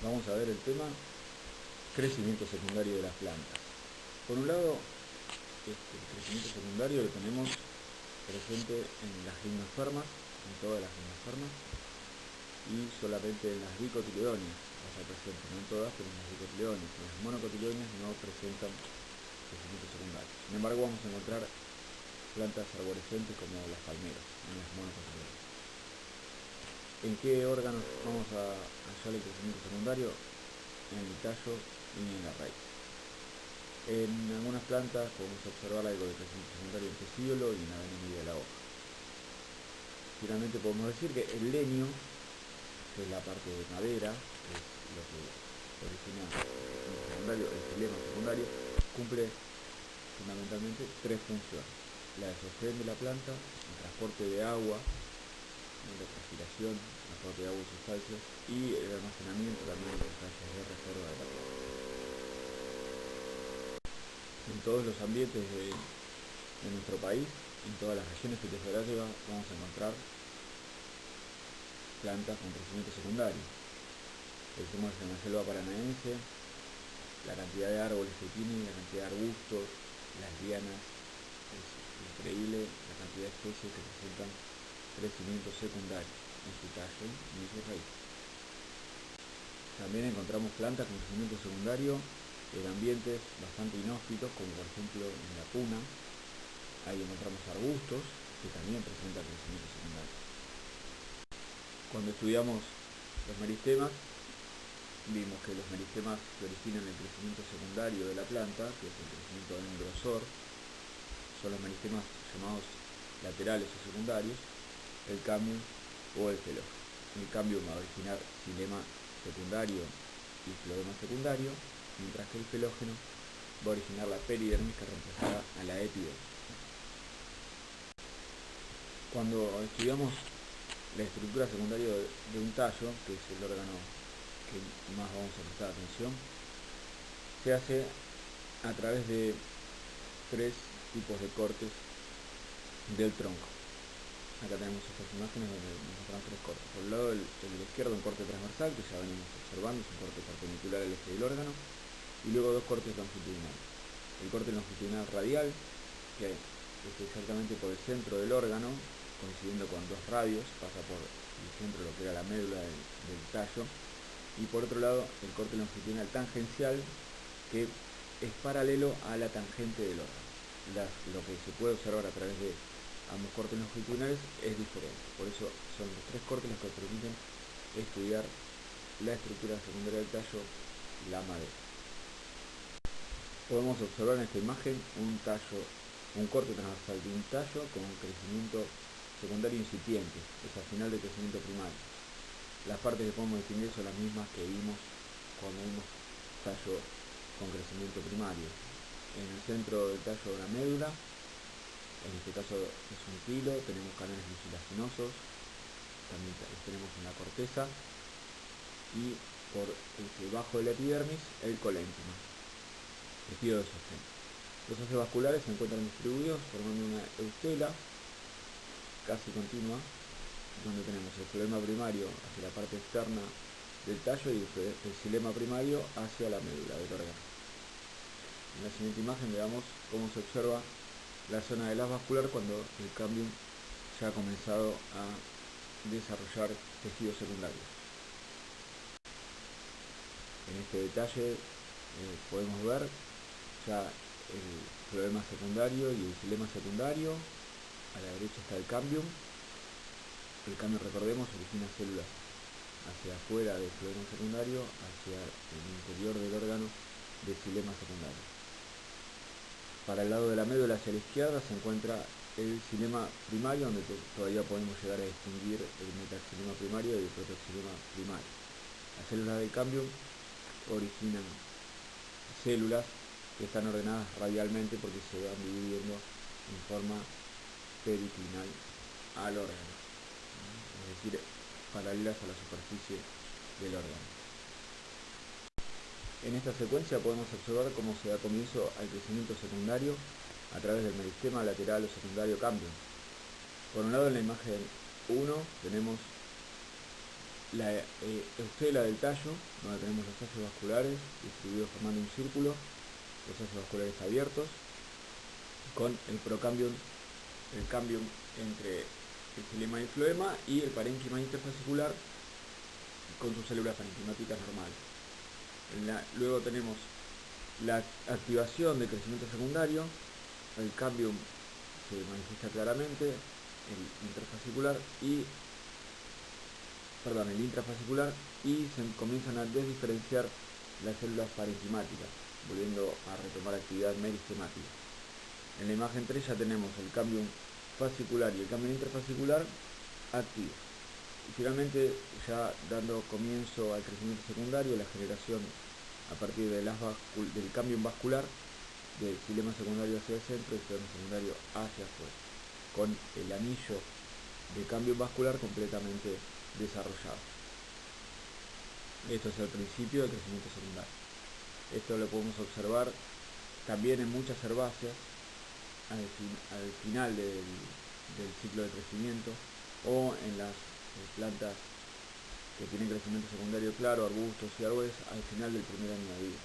Vamos a ver el tema crecimiento secundario de las plantas. Por un lado, el crecimiento secundario lo tenemos presente en las gimnospermas, en todas las gimnospermas, y solamente en las dicotiledóneas está presente, no en todas, pero en las dicotiledóneas. En las monocotiledóneas no presentan crecimiento secundario. Sin embargo, vamos a encontrar plantas arborescentes como las palmeras, en las monocotiledóneas. ¿En qué órganos vamos a hallar el crecimiento secundario? En el tallo y en la raíz. En algunas plantas podemos observar algo de crecimiento secundario en pecíolo y en la vena media de la hoja. Finalmente podemos decir que el leño, que es la parte de madera, que es lo que origina el secundario, el xilema secundario, cumple fundamentalmente tres funciones: la de sostén de la planta, el transporte de agua, la transpiración, el transporte de agua y sustancias, y el almacenamiento también de sustancias de reserva de la planta. En todos los ambientes de nuestro país, en todas las regiones fitogeográficas, vamos a encontrar plantas con crecimiento secundario. Pensemos en la selva paranaense, la cantidad de árboles que tiene, la cantidad de arbustos, las lianas, es increíble la cantidad de especies que presentan crecimiento secundario en su tallo y en su raíz. También encontramos plantas con crecimiento secundario en ambientes bastante inhóspitos, como por ejemplo en la puna. Ahí encontramos arbustos que también presentan crecimiento secundario. Cuando estudiamos los meristemas, vimos que los meristemas que originan el crecimiento secundario de la planta, que es el crecimiento en grosor, son los meristemas llamados laterales o secundarios, el cámbium o el felógeno. El cámbium va a originar xilema secundario y floema secundario, mientras que el felógeno va a originar la peridermis, que reemplazará a la epidermis. Cuando estudiamos la estructura secundaria de un tallo, que es el órgano que más vamos a prestar atención, se hace a través de tres tipos de cortes del tronco. Acá tenemos estas imágenes donde nos mostramos tres cortes. Por un lado, el de la izquierda, un corte transversal, que ya venimos observando, es un corte perpendicular al eje del órgano, y luego dos cortes longitudinales. El corte longitudinal radial, que es exactamente por el centro del órgano, coincidiendo con dos radios, pasa por el centro de lo que era la médula del tallo, y por otro lado el corte longitudinal tangencial, que es paralelo a la tangente del órgano. Lo que se puede observar a través de ambos cortes longitudinales es diferente, por eso son los tres cortes los que permiten estudiar la estructura secundaria del tallo y la madera. Podemos observar en esta imagen un corte transversal de un tallo con un crecimiento secundario incipiente, es al final del crecimiento primario. Las partes que podemos distinguir son las mismas que vimos cuando vimos tallo con crecimiento primario. En el centro del tallo una médula, en este caso es un tilo, tenemos canales mucilaginosos, también tenemos en la corteza, y por debajo de la epidermis el colénquima, tejido de sostén. Los haces vasculares se encuentran distribuidos formando una eustela casi continua, donde tenemos el floema primario hacia la parte externa del tallo y el xilema primario hacia la médula del órgano. En la siguiente imagen veamos cómo se observa la zona del haz vascular cuando el cámbium ya ha comenzado a desarrollar tejidos secundarios. En este detalle podemos ver ya el floema secundario y el xilema secundario. A la derecha está el cámbium. El cámbium, recordemos, origina células hacia afuera del floema secundario, hacia el interior del órgano del xilema secundario. Para el lado de la médula hacia la izquierda se encuentra el xilema primario, donde todavía podemos llegar a distinguir el metaxilema primario y el protoxilema primario. Las células del cámbium originan células que están ordenadas radialmente porque se van dividiendo en forma periclinal al órgano, es decir, paralelas a la superficie del órgano. En esta secuencia podemos observar cómo se da comienzo al crecimiento secundario a través del meristema lateral o secundario cámbium. Por un lado, en la imagen 1 tenemos la estela del tallo, donde tenemos los tallos vasculares distribuidos formando un círculo, los tallos vasculares abiertos, con el procambium, el cambium entre el xilema y el floema, y el parénquima interfascicular con sus células parenquimáticas normales. Luego tenemos la activación del crecimiento secundario, el cambium se manifiesta claramente, el intrafascicular y se comienzan a desdiferenciar las células parenquimáticas, volviendo a retomar actividad meristemática. En la imagen 3 ya tenemos el cambium fascicular y el cambium intrafascicular activos. Y finalmente, ya dando comienzo al crecimiento secundario, la generación a partir del cambium vascular del xilema secundario hacia el centro y el xilema secundario hacia afuera, con el anillo de cambium vascular completamente desarrollado. Esto es el principio del crecimiento secundario. Esto lo podemos observar también en muchas herbáceas al final del ciclo de crecimiento, o en las plantas que tienen crecimiento secundario claro, arbustos y árboles, al final del primer año de vida.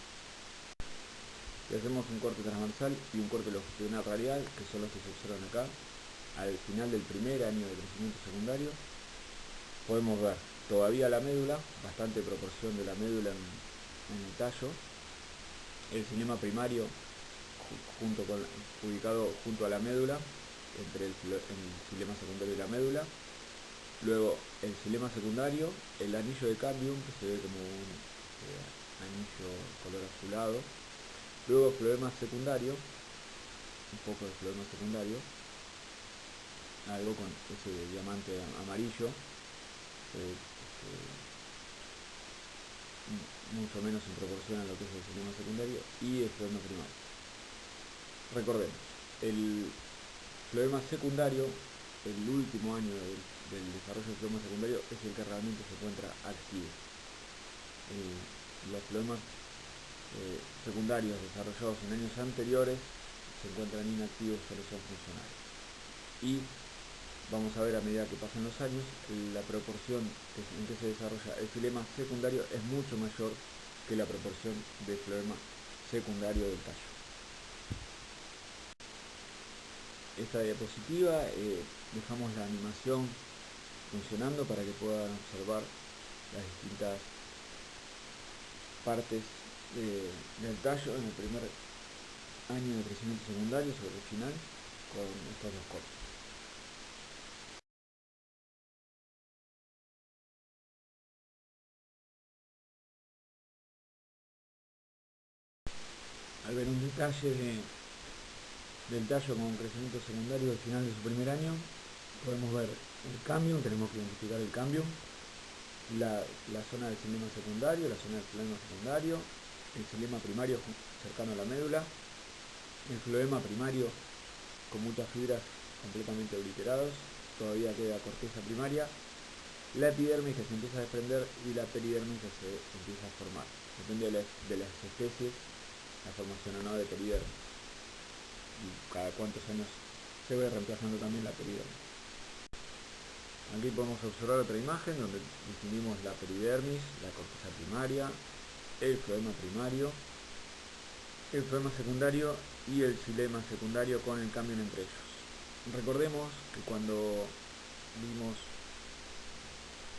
Y hacemos un corte transversal y un corte longitudinal radial, que son los que se observan acá, al final del primer año de crecimiento secundario. Podemos ver todavía la médula, bastante proporción de la médula en el tallo, el xilema primario ubicado junto a la médula, entre el xilema secundario y la médula. Luego el xilema secundario, el anillo de cambium, que se ve como un anillo color azulado. Luego floema secundario, un poco de floema secundario, algo con ese diamante amarillo, mucho menos en proporción a lo que es el xilema secundario, y el floema primario. Recordemos, el floema secundario, el último año del desarrollo del floema secundario, es el que realmente se encuentra activo. Los floemas secundarios desarrollados en años anteriores se encuentran inactivos, solo son funcionales. Y vamos a ver, a medida que pasan los años, la proporción en que se desarrolla el xilema secundario es mucho mayor que la proporción de floema secundario del tallo. Esta diapositiva dejamos la animación funcionando para que puedan observar las distintas partes del tallo en el primer año de crecimiento secundario sobre el final, con estos dos cortes. Al ver un detalle del tallo con crecimiento secundario al final de su primer año, podemos ver el cambium, tenemos que identificar el cambium, la zona del xilema secundario, la zona del floema secundario, el xilema primario cercano a la médula, el floema primario con muchas fibras completamente obliterados, todavía queda corteza primaria, la epidermis que se empieza a desprender y la peridermis que se empieza a formar. Depende de las especies, la formación o no de peridermis. Y cada cuántos años se va reemplazando también la peridermis. Aquí podemos observar otra imagen donde distinguimos la peridermis, la corteza primaria, el floema primario, el floema secundario y el xilema secundario con el cambio entre ellos. Recordemos que cuando vimos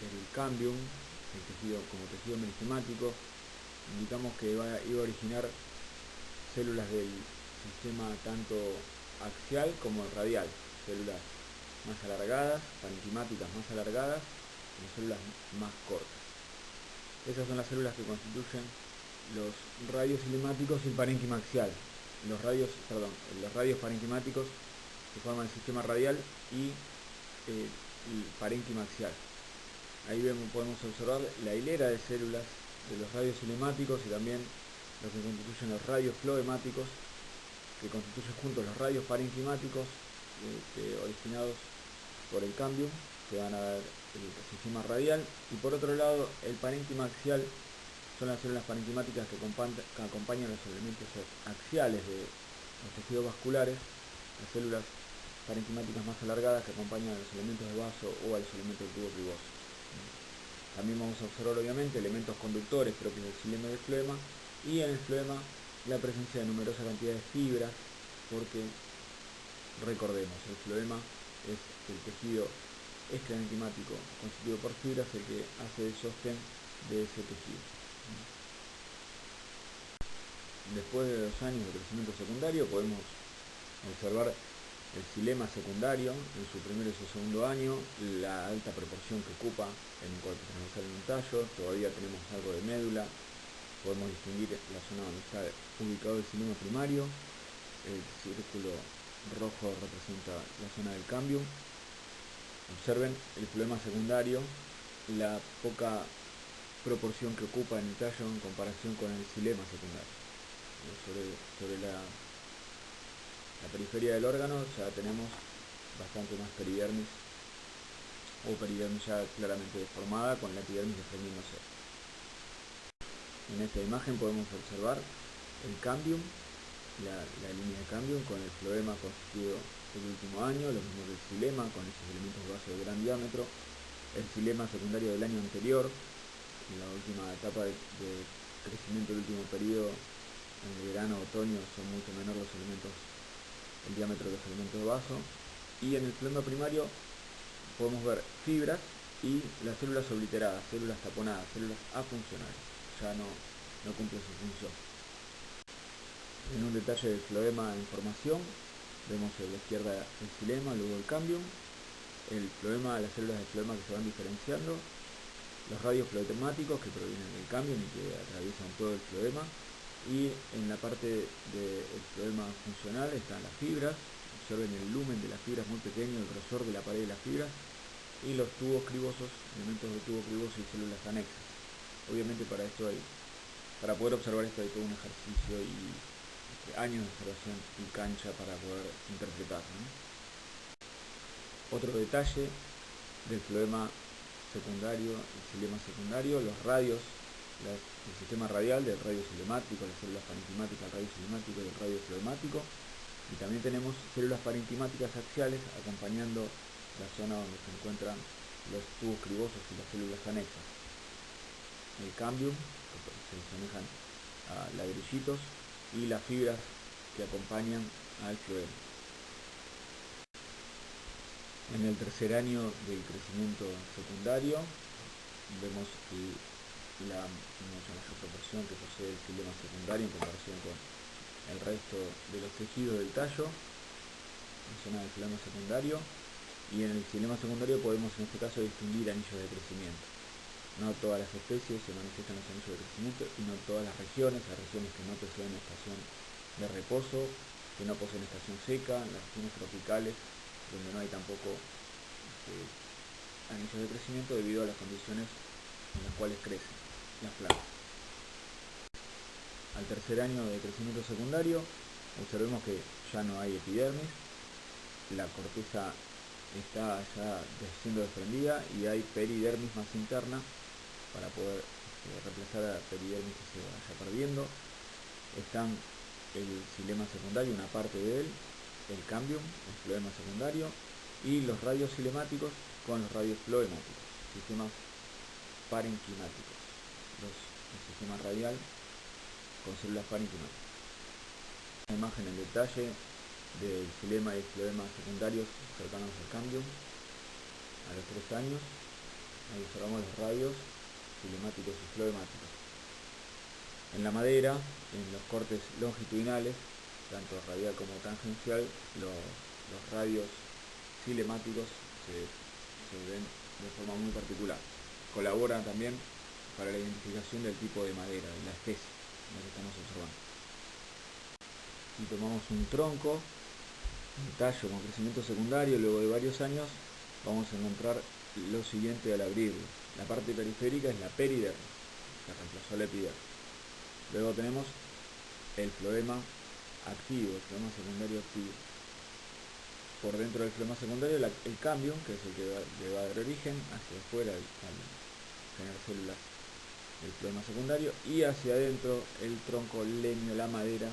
el cambium, el tejido como tejido meristemático, indicamos que iba a originar células del sistema tanto axial como radial, células más alargadas, parenquimáticas más alargadas, y células más cortas. Esas son las células que constituyen los radios cinemáticos y el parénquima axial. Los radios parenquimáticos que forman el sistema radial y el parénquima axial. Ahí podemos observar la hilera de células de los radios cinemáticos y también los que constituyen los radios floemáticos, que constituyen juntos los radios parenquimáticos originados por el cambium, que van a dar el sistema radial, y por otro lado el parénquima axial son las células parenquimáticas que acompañan los elementos axiales de los tejidos vasculares, las células parenquimáticas más alargadas que acompañan a los elementos de vaso o a los elementos del tubo pivoso. También vamos a observar obviamente elementos conductores propios del xilema y del floema, y en el floema la presencia de numerosa cantidad de fibras, porque recordemos, el floema es el tejido extraenzimático constituido por fibras el que hace de sostén de ese tejido. Después de 2 años de crecimiento secundario podemos observar el xilema secundario en su primer y su segundo año, la alta proporción que ocupa en un corte transversal en un tallo. Todavía tenemos algo de médula, podemos distinguir la zona donde está ubicado el xilema primario, el círculo rojo representa la zona del cambio. Observen el floema secundario, la poca proporción que ocupa en el tallo en comparación con el xilema secundario. Sobre la periferia del órgano ya tenemos bastante más peridermis, o peridermis ya claramente deformada, con la epidermis desprendiéndose. En esta imagen podemos observar el cambium, la línea de cambium con el floema constituido el último año, lo mismo que el xilema con esos elementos de base de gran diámetro, el xilema secundario del año anterior, en la última etapa de crecimiento del último periodo, en el verano, otoño, son mucho menores los elementos, el diámetro de los elementos de vaso, y en el floema primario podemos ver fibras y las células obliteradas, células taponadas, células afuncionales, ya no cumplen su función. En un detalle del floema en formación, vemos a la izquierda el xilema, luego el cambium, el floema, las células del floema que se van diferenciando, los radios floetemáticos que provienen del cambium y que atraviesan todo el floema, y en la parte del floema funcional están las fibras. Observen el lumen de las fibras muy pequeño, el grosor de la pared de las fibras, y los tubos cribosos, elementos de tubo criboso y células anexas. Obviamente para poder observar esto hay todo un ejercicio y años de observación y cancha para poder interpretarlo, ¿no? Otro detalle del floema secundario, el xilema secundario, los radios, el sistema radial del radio xilemático, las células parenquimáticas del radio xilemático y el radio floemático, y también tenemos células parenquimáticas axiales acompañando la zona donde se encuentran los tubos cribosos y las células anexas. El cambium, que se asemejan a ladrillitos, y las fibras que acompañan al floema. En el tercer año del crecimiento secundario vemos la mucha mayor proporción que posee el xilema secundario en comparación con el resto de los tejidos del tallo, en zona del xilema secundario, y en el xilema secundario podemos en este caso distinguir anillos de crecimiento. No todas las especies se manifiestan los anillos de crecimiento y no todas las regiones, hay regiones que no poseen estación de reposo, que no poseen estación seca, en las regiones tropicales donde no hay tampoco anillos de crecimiento debido a las condiciones en las cuales crecen las plantas. Al tercer año de crecimiento secundario observemos que ya no hay epidermis, la corteza está ya siendo desprendida y hay peridermis más interna para poder reemplazar a la peridermis que se vaya perdiendo. Están el xilema secundario, una parte de él, el cambium, el floema secundario, y los radios xilemáticos con los radios floemáticos, sistemas parenquimáticos, el sistema radial con células parenquimáticas. Una imagen en detalle del xilema y el floema secundarios cercanos al cambium a los 3 años. Ahí observamos los radios xilemáticos y floemáticos. En la madera, en los cortes longitudinales, tanto radial como tangencial, los radios xilemáticos se ven de forma muy particular. Colaboran también para la identificación del tipo de madera, de la especie en la que estamos observando. Si tomamos un tronco, un tallo con crecimiento secundario, luego de varios años, vamos a encontrar lo siguiente al abrirlo. La parte periférica es la peridermis, que reemplazó la epidermis. Luego tenemos el floema activo, el floema secundario activo. Por dentro del floema secundario el cambium, que es el que le va a dar origen, hacia afuera al generar células del floema secundario, y hacia adentro el tronco leño, la madera,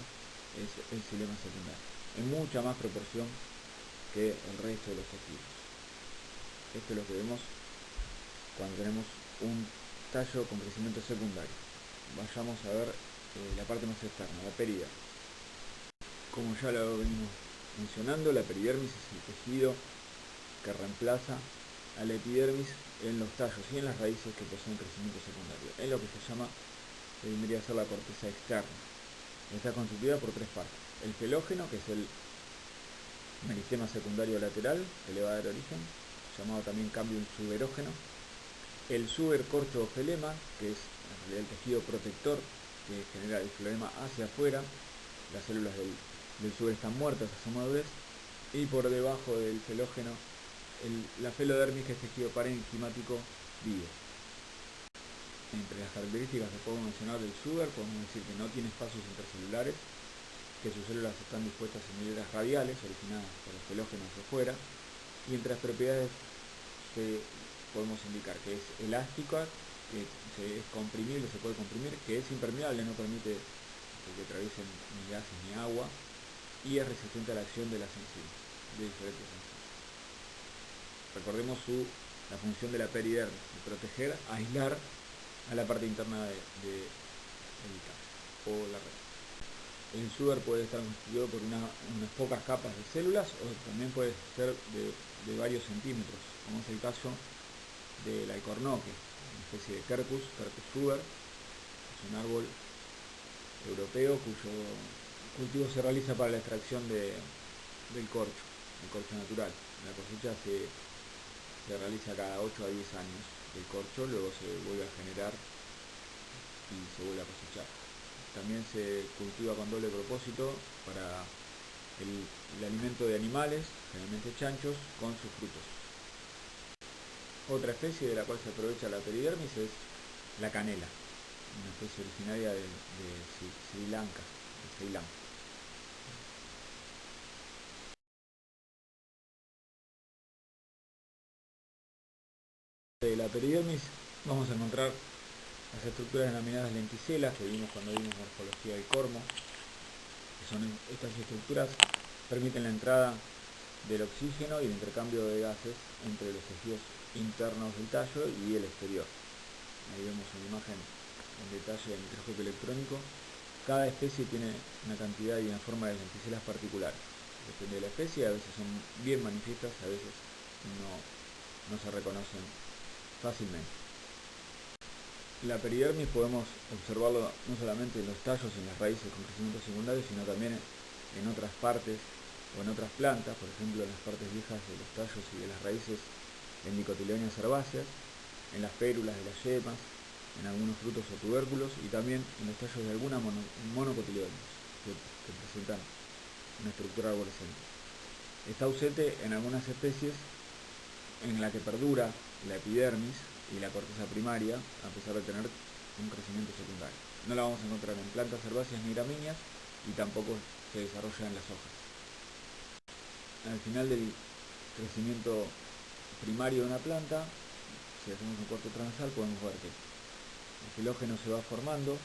es el xilema secundario, en mucha más proporción que el resto de los tejidos. Esto es lo que vemos cuando tenemos un tallo con crecimiento secundario. Vayamos a ver la parte más externa, la peridermis. Como ya lo venimos mencionando, la peridermis es el tejido que reemplaza a la epidermis en los tallos y en las raíces que poseen crecimiento secundario. Es lo que se llama, que vendría a ser la corteza externa. Está constituida por tres partes. El felógeno, que es el meristema secundario lateral, que le va a dar origen, llamado también cámbium suberógeno. El subercorcho-felema, que es en realidad el tejido protector que genera el filema hacia afuera. Las células del suber están muertas a su madurez. Y por debajo del felógeno, la felodermis, que es tejido parenquimático vivo. Entre las características que podemos mencionar del suber, podemos decir que no tiene espacios intercelulares, que sus células están dispuestas en hileras radiales, originadas por el felógeno hacia afuera, y entre las propiedades que podemos indicar que es elástica, que es comprimible, se puede comprimir, que es impermeable, no permite que atraviesen ni gases ni agua, y es resistente a la acción de las enzimas, de diferentes enzimas. Recordemos la función de la peridermis, de proteger, aislar a la parte interna del tallo o la red. El suber puede estar constituido por unas pocas capas de células o también puede ser de varios centímetros, como es el caso del alcornoque, una especie de Quercus suber. Es un árbol europeo cuyo cultivo se realiza para la extracción del corcho, el corcho natural. La cosecha se realiza cada 8 a 10 años el corcho, luego se vuelve a generar y se vuelve a cosechar. También se cultiva con doble propósito para el alimento de animales, generalmente chanchos, con sus frutos. Otra especie de la cual se aprovecha la peridermis es la canela, una especie originaria de Sri Lanka, de Ceilán. De la peridermis vamos a encontrar las estructuras denominadas lenticelas que vimos cuando vimos morfología del cormo, que son estas estructuras permiten la entrada del oxígeno y el intercambio de gases entre los tejidos internos del tallo y el exterior. Ahí vemos una imagen en detalle del microscopio electrónico. Cada especie tiene una cantidad y una forma de lenticelas particulares. Depende de la especie, a veces son bien manifiestas, a veces no se reconocen fácilmente. La peridermis podemos observarlo no solamente en los tallos y en las raíces con crecimiento secundario, sino también en otras partes o en otras plantas, por ejemplo en las partes viejas de los tallos y de las raíces en dicotiledóneas herbáceas, en las pérulas de las yemas, en algunos frutos o tubérculos y también en los tallos de algunas monocotiledóneas que presentan una estructura arborescente. Está ausente en algunas especies en la que perdura la epidermis y la corteza primaria a pesar de tener un crecimiento secundario. No la vamos a encontrar en plantas herbáceas ni gramíneas y tampoco se desarrolla en las hojas. Al final del crecimiento primario de una planta, si hacemos un corte transversal, podemos ver que el felógeno se va formando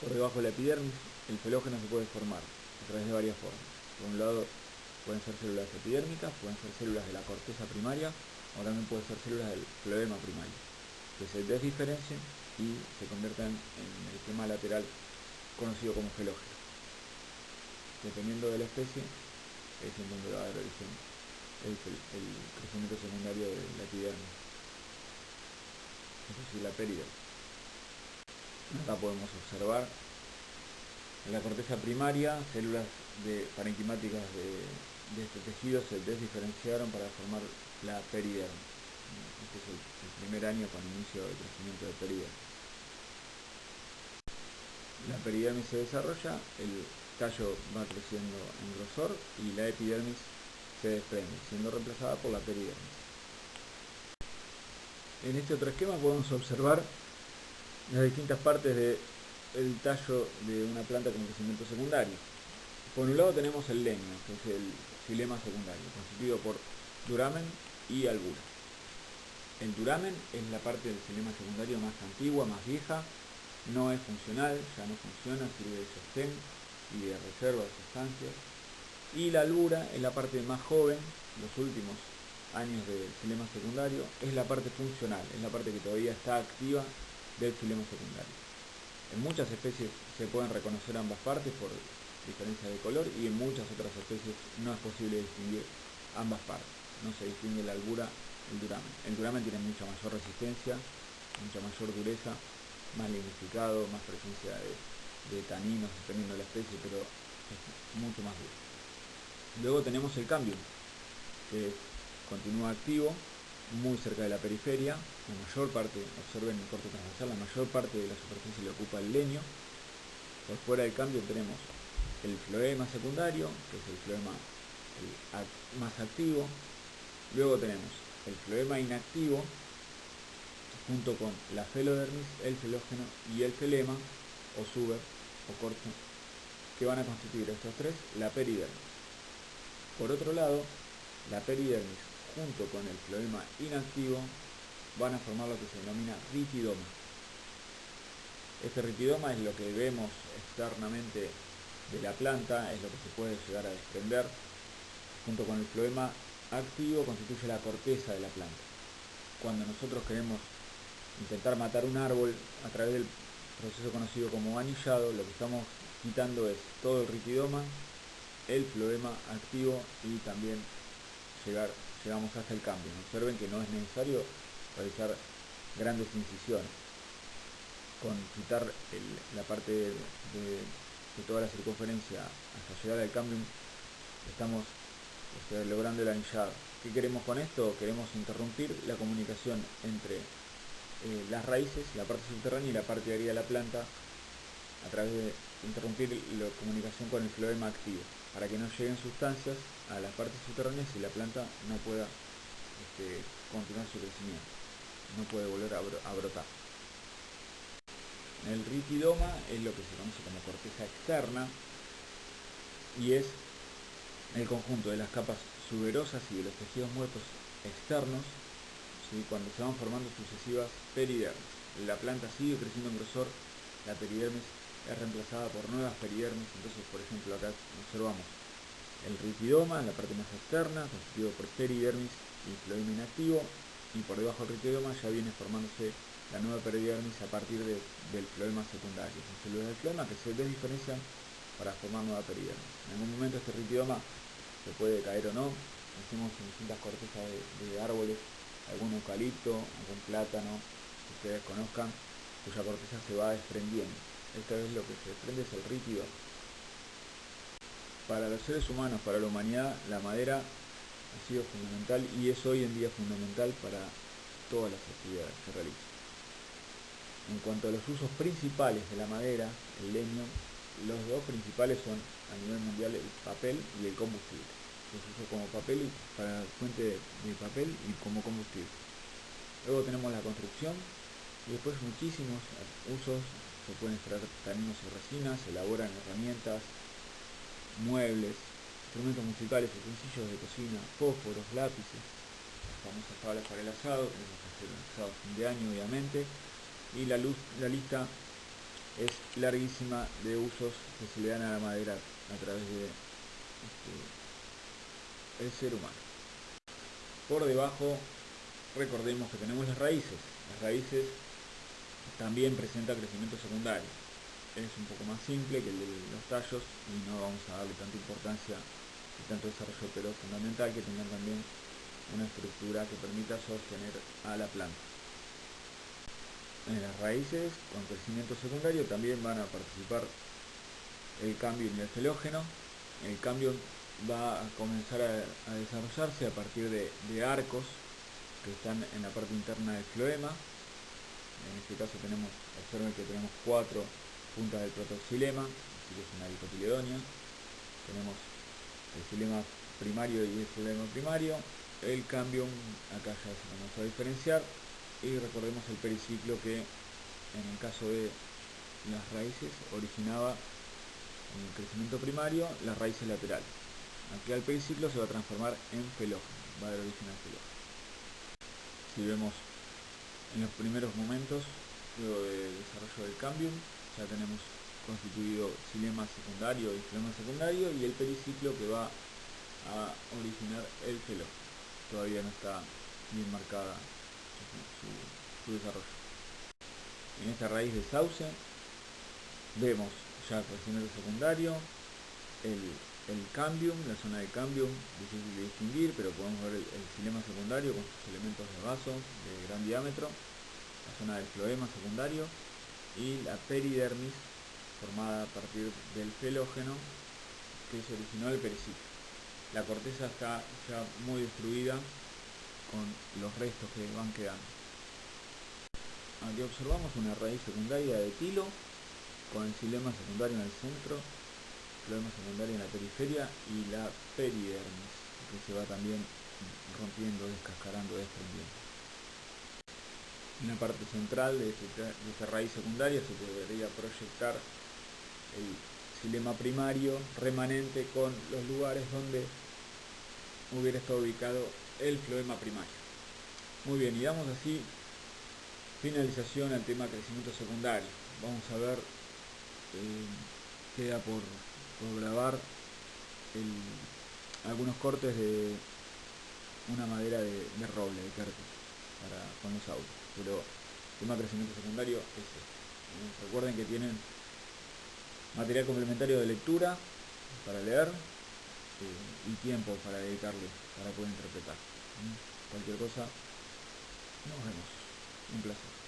por debajo de la epidermis. El felógeno se puede formar a través de varias formas. Por un lado pueden ser células epidérmicas, pueden ser células de la corteza primaria o también pueden ser células del floema primario, que se desdiferencien y se conviertan en el esquema lateral conocido como felógeno. Dependiendo de la especie, es en donde va a dar origen el crecimiento secundario de la epidermis, es decir, la peridermis. Acá podemos observar en la corteza primaria células parenquimáticas de este tejido se desdiferenciaron para formar la peridermis. Este es el primer año con inicio del crecimiento de peridermis. La peridermis se desarrolla, el tallo va creciendo en grosor y la epidermis se desprende, siendo reemplazada por la peridermis. En este otro esquema podemos observar las distintas partes del tallo de una planta con crecimiento secundario. Por un lado tenemos el lemno, que es el xilema secundario, constituido por duramen y albura. El duramen es la parte del xilema secundario más antigua, más vieja, no es funcional, ya no funciona, sirve de sostén y de reserva de sustancias. Y la albura es la parte más joven, los últimos años del xilema secundario, es la parte funcional, es la parte que todavía está activa del xilema secundario. En muchas especies se pueden reconocer ambas partes por diferencia de color, y en muchas otras especies no es posible distinguir ambas partes. No se distingue la albura del duramen. El duramen tiene mucha mayor resistencia, mucha mayor dureza, más lignificado, más presencia de taninos dependiendo de la especie, pero es mucho más duro. Luego tenemos el cambium, que continúa activo, muy cerca de la periferia. La mayor parte, observen el corte transversal, la mayor parte de la superficie le ocupa el leño. Por fuera del cambio tenemos el floema secundario, que es el floema más activo. Luego tenemos el floema inactivo, junto con la felodermis, el felógeno y el felema, o suber, o corte, que van a constituir estos tres la peridermis. Por otro lado, la peridermis junto con el floema inactivo van a formar lo que se denomina ritidoma. Este ritidoma es lo que vemos externamente de la planta, es lo que se puede llegar a desprender. Junto con el floema activo constituye la corteza de la planta. Cuando nosotros queremos intentar matar un árbol a través del proceso conocido como anillado, lo que estamos quitando es todo el ritidoma, el floema activo, y también llegamos hasta el cambio. Observen que no es necesario realizar grandes incisiones. Con quitar la parte de toda la circunferencia hasta llegar al cambio, estamos logrando el anillado. ¿Qué queremos con esto? Queremos interrumpir la comunicación entre las raíces, la parte subterránea, y la parte aérea de la planta, a través de interrumpir la comunicación con el floema activo, para que no lleguen sustancias a las partes subterráneas y la planta no pueda continuar su crecimiento, no puede volver a brotar. El ritidoma es lo que se conoce como corteza externa, y es el conjunto de las capas suberosas y de los tejidos muertos externos, ¿sí? Cuando se van formando sucesivas peridermis. La planta sigue creciendo en grosor, la peridermis es reemplazada por nuevas peridermis. Entonces, por ejemplo, acá observamos el ritidoma en la parte más externa, constituido por peridermis y floema inactivo, y por debajo del ritidoma ya viene formándose la nueva peridermis a partir del floema secundario. Son células del floema que se desdiferencian para formar nueva peridermis. En algún momento este ritidoma se puede caer o no. Hacemos en distintas cortezas de árboles, algún eucalipto, algún plátano que ustedes conozcan, cuya corteza se va desprendiendo. Esta vez lo que se desprende es el ritidoma. Para los seres humanos, para la humanidad, la madera ha sido fundamental y es hoy en día fundamental para todas las actividades que realizan. En cuanto a los usos principales de la madera, el leño, los dos principales son a nivel mundial el papel y el combustible. Los usos como papel, para fuente de papel, y como combustible. Luego tenemos la construcción, y después muchísimos usos. Se pueden extraer taninos y resinas, se elaboran herramientas, muebles, instrumentos musicales, utensilios de cocina, fósforos, lápices, las famosas tablas para el asado. Tenemos que hacer un asado a fin de año, obviamente, y la lista es larguísima de usos que se le dan a la madera a través de el ser humano. Por debajo, recordemos que tenemos las raíces. Las raíces también presentan crecimiento secundario. Es un poco más simple que el de los tallos y no vamos a darle tanta importancia y tanto desarrollo, pero es fundamental que tengan también una estructura que permita sostener a la planta. En las raíces con crecimiento secundario también van a participar el cambio y el felógeno. El cambio va a comenzar a desarrollarse a partir de arcos que están en la parte interna del floema. En este caso observen que tenemos 4 puntas del protoxilema, así que es una dicotiledonia. Tenemos el xilema primario y el xilema primario. El cambio, acá ya se comenzó a diferenciar, y recordemos el periciclo que en el caso de las raíces originaba en el crecimiento primario las raíces laterales. Aquí al periciclo se va a transformar en felógeno, va a dar origen al felógeno. Si vemos en los primeros momentos, luego del desarrollo del cambium, ya tenemos constituido xilema secundario y floema secundario, y el periciclo que va a originar el felógeno. todavía no está bien marcada su desarrollo. En esta raíz de sauce vemos ya el crecimiento secundario, el cambium, la zona de cambium, difícil de distinguir, pero podemos ver el xilema secundario con sus elementos de vasos de gran diámetro, la zona del floema secundario y la peridermis formada a partir del felógeno que se originó del pericidio. La corteza está ya muy destruida con los restos que van quedando. Aquí observamos una raíz secundaria de tilo con el xilema secundario en el centro, floema secundario en la periferia y la peridermis que se va también rompiendo, descascarando, desprendiendo. En la parte central de esta raíz secundaria se podría proyectar el xilema primario remanente con los lugares donde hubiera estado ubicado el floema primario. Muy bien, y damos así finalización al tema crecimiento secundario. Vamos a ver, queda por grabar algunos cortes de una madera de roble, de quercus, con los audios. Pero el tema crecimiento secundario es este. Recuerden que tienen material complementario de lectura para leer y tiempo para dedicarle, para poder interpretar. Cualquier cosa, nos vemos. Un placer.